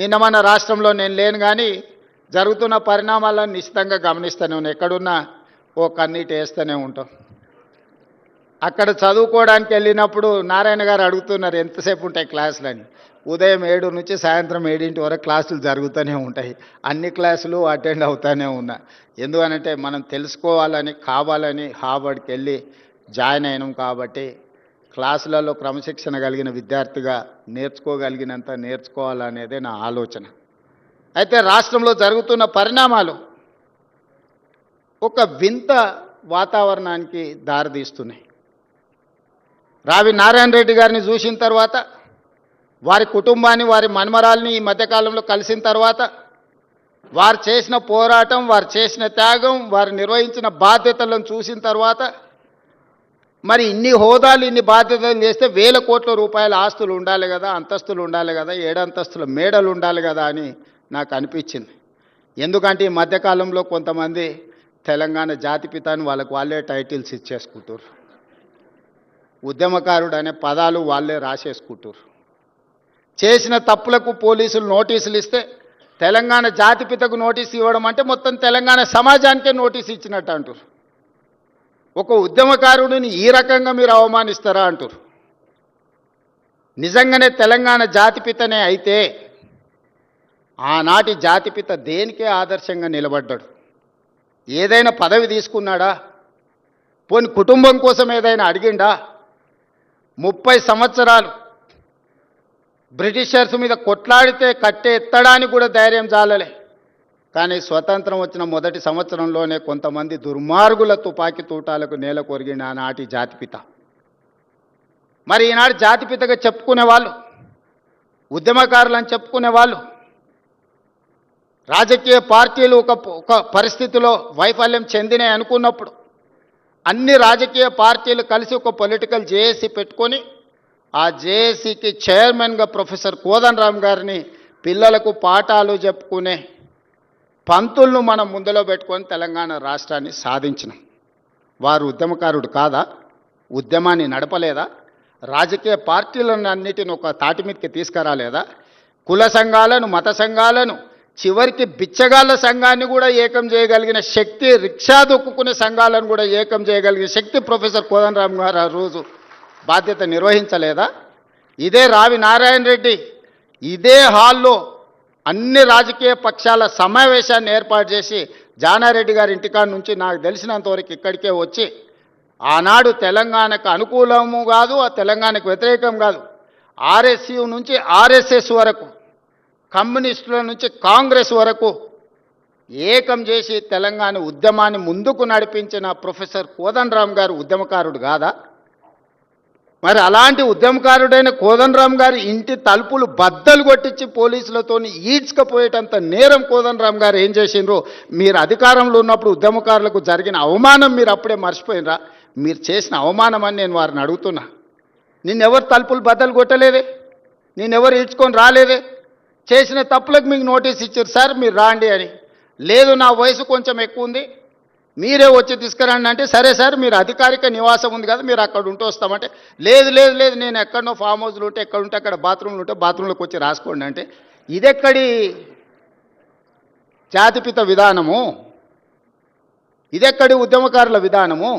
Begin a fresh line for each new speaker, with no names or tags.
నిన్న మన రాష్ట్రంలో నేను లేను కానీ జరుగుతున్న పరిణామాలను నిశ్చితంగా గమనిస్తూనే ఉన్నాను. ఎక్కడున్నా ఓ కన్నీటి వేస్తూనే ఉంటాం. అక్కడ చదువుకోవడానికి వెళ్ళినప్పుడు నారాయణ గారు అడుగుతున్నారు ఎంతసేపు ఉంటాయి క్లాసులని. ఉదయం 7 నుంచి సాయంత్రం 7 వరకు క్లాసులు జరుగుతూనే ఉంటాయి. అన్ని క్లాసులు అటెండ్ అవుతూనే ఉన్నా. ఎందుకనంటే మనం తెలుసుకోవాలని కావాలని హార్వర్డ్కి వెళ్ళి జాయిన్ అయినాం కాబట్టి క్లాసులలో క్రమశిక్షణ కలిగిన విద్యార్థిగా నేర్చుకోగలిగినంత నేర్చుకోవాలనేదే నా ఆలోచన. అయితే రాష్ట్రంలో జరుగుతున్న పరిణామాలు ఒక వింత వాతావరణానికి దారితీస్తున్నాయి. రావి నారాయణ రెడ్డి గారిని చూసిన తర్వాత, వారి కుటుంబాన్ని వారి మన్మరాల్ని ఈ మధ్యకాలంలో కలిసిన తర్వాత, వారు చేసిన పోరాటం, వారు చేసిన త్యాగం, వారు నిర్వహించిన బాధ్యతలను చూసిన తర్వాత, మరి ఇన్ని హోదాలు ఇన్ని బాధ్యతలు చేస్తే వేల కోట్ల రూపాయల ఆస్తులు ఉండాలి కదా, అంతస్తులు ఉండాలి కదా, 7 అంతస్తుల మేడలు ఉండాలి కదా అని నాకు అనిపించింది. ఎందుకంటే ఈ మధ్యకాలంలో కొంతమంది తెలంగాణ జాతిపిత అని వాళ్ళే టైటిల్స్ ఇచ్చేసుకుంటారు. ఉద్యమకారుడు అనే పదాలు వాళ్ళే రాసేసుకుంటారు. చేసిన తప్పులకు పోలీసులు నోటీసులు ఇస్తే తెలంగాణ జాతిపితకు నోటీసు ఇవ్వడం అంటే మొత్తం తెలంగాణ సమాజానికే నోటీసు ఇచ్చినట్టు అంటారు. ఒక ఉద్యమకారుడిని ఈ రకంగా మీరు అవమానిస్తారా అంటారు. నిజంగానే తెలంగాణ జాతిపితనే అయితే ఆనాటి జాతిపిత దేనికే ఆదర్శంగా నిలబడ్డాడు? ఏదైనా పదవి తీసుకున్నాడా? పోని కుటుంబం కోసం ఏదైనా అడిగిండా? 30 సంవత్సరాలు బ్రిటిషర్స్ మీద కొట్లాడితే కట్టే ఎత్తడానికి కూడా ధైర్యం చాలలే. కానీ స్వతంత్రం వచ్చిన మొదటి సంవత్సరంలోనే కొంతమంది దుర్మార్గుల తుపాకీ తూటాలకు నేల కొరిగిన ఆనాటి జాతిపిత. మరి ఈనాడు జాతిపితగా చెప్పుకునే వాళ్ళు, ఉద్యమకారులని చెప్పుకునే వాళ్ళు, రాజకీయ పార్టీలు ఒక పరిస్థితిలో వైఫల్యం చెందినాయి అనుకున్నప్పుడు అన్ని రాజకీయ పార్టీలు కలిసి ఒక పొలిటికల్ జేఏసీ పెట్టుకొని ఆ జేఏసీకి చైర్మన్గా ప్రొఫెసర్ కోదండరామ్ గారిని పిల్లలకు పాఠాలు చెప్పుకునే పంతులను మనం ముందులో పెట్టుకొని తెలంగాణ రాష్ట్రాన్ని సాధించినాం. వారు ఉద్యమకారుడు కాదా? ఉద్యమాన్ని నడపలేదా? రాజకీయ పార్టీలను అన్నిటిని ఒక తాటి మీదకి తీసుకురాలేదా? కుల సంఘాలను, మత సంఘాలను, చివరికి బిచ్చగాళ్ళ సంఘాన్ని కూడా ఏకం చేయగలిగిన శక్తి, రిక్షా దొక్కుకునే సంఘాలను కూడా ఏకం చేయగలిగిన శక్తి ప్రొఫెసర్ కోదండరామ్ గారు ఆ రోజు బాధ్యత నిర్వహించలేదా? ఇదే రావి నారాయణ రెడ్డి ఇదే హాల్లో అన్ని రాజకీయ పక్షాల సమావేశాన్ని ఏర్పాటు చేసి జానారెడ్డి గారి ఇంటికాడ నుంచి నాకు తెలిసినంతవరకు ఇక్కడికే వచ్చి ఆనాడు తెలంగాణకు అనుకూలము కాదు, ఆ తెలంగాణకు వ్యతిరేకం కాదు, ఆర్ఎస్యు నుంచి ఆర్ఎస్ఎస్ వరకు, కమ్యూనిస్టుల నుంచి కాంగ్రెస్ వరకు ఏకం చేసి తెలంగాణ ఉద్యమాన్ని ముందుకు నడిపించిన ప్రొఫెసర్ కోదండరామ్ గారు ఉద్యమకారుడు కాదా? మరి అలాంటి ఉద్యమకారుడైన కోదండరామ్ గారి ఇంటి తలుపులు బద్దలు కొట్టించి పోలీసులతో ఈడ్చుకపోయేటంత నేరం కోదండరామ్ గారు ఏం చేసిండ్రో మీరు అధికారంలో ఉన్నప్పుడు ఉద్యమకారులకు జరిగిన అవమానం మీరు అప్పుడే మర్చిపోయినరా? మీరు చేసిన అవమానం అని నేను వారిని అడుగుతున్నా. నిన్నెవరు తలుపులు బద్దలు కొట్టలేదే, నిన్నెవరు ఈడ్చుకొని రాలేదే. చేసిన తప్పులకు మీకు నోటీస్ ఇచ్చారు, సార్ మీరు రాండి అని. లేదు నా వయసు కొంచెం ఎక్కువ ఉంది, మీరే వచ్చి తీసుకురండి అంటే, సరే సార్ మీరు అధికారిక నివాసం ఉంది కదా మీరు అక్కడ ఉంటూ వస్తామంటే, లేదు లేదు లేదు నేను ఎక్కడనో ఫామ్ హౌస్లు ఉంటే ఎక్కడ ఉంటే అక్కడ బాత్రూమ్లు ఉంటే బాత్రూంలోకి వచ్చి రాసుకోండి అంటే, ఇదెక్కడి జాతిపిత విధానము? ఇదెక్కడి ఉద్యమకారుల విధానము?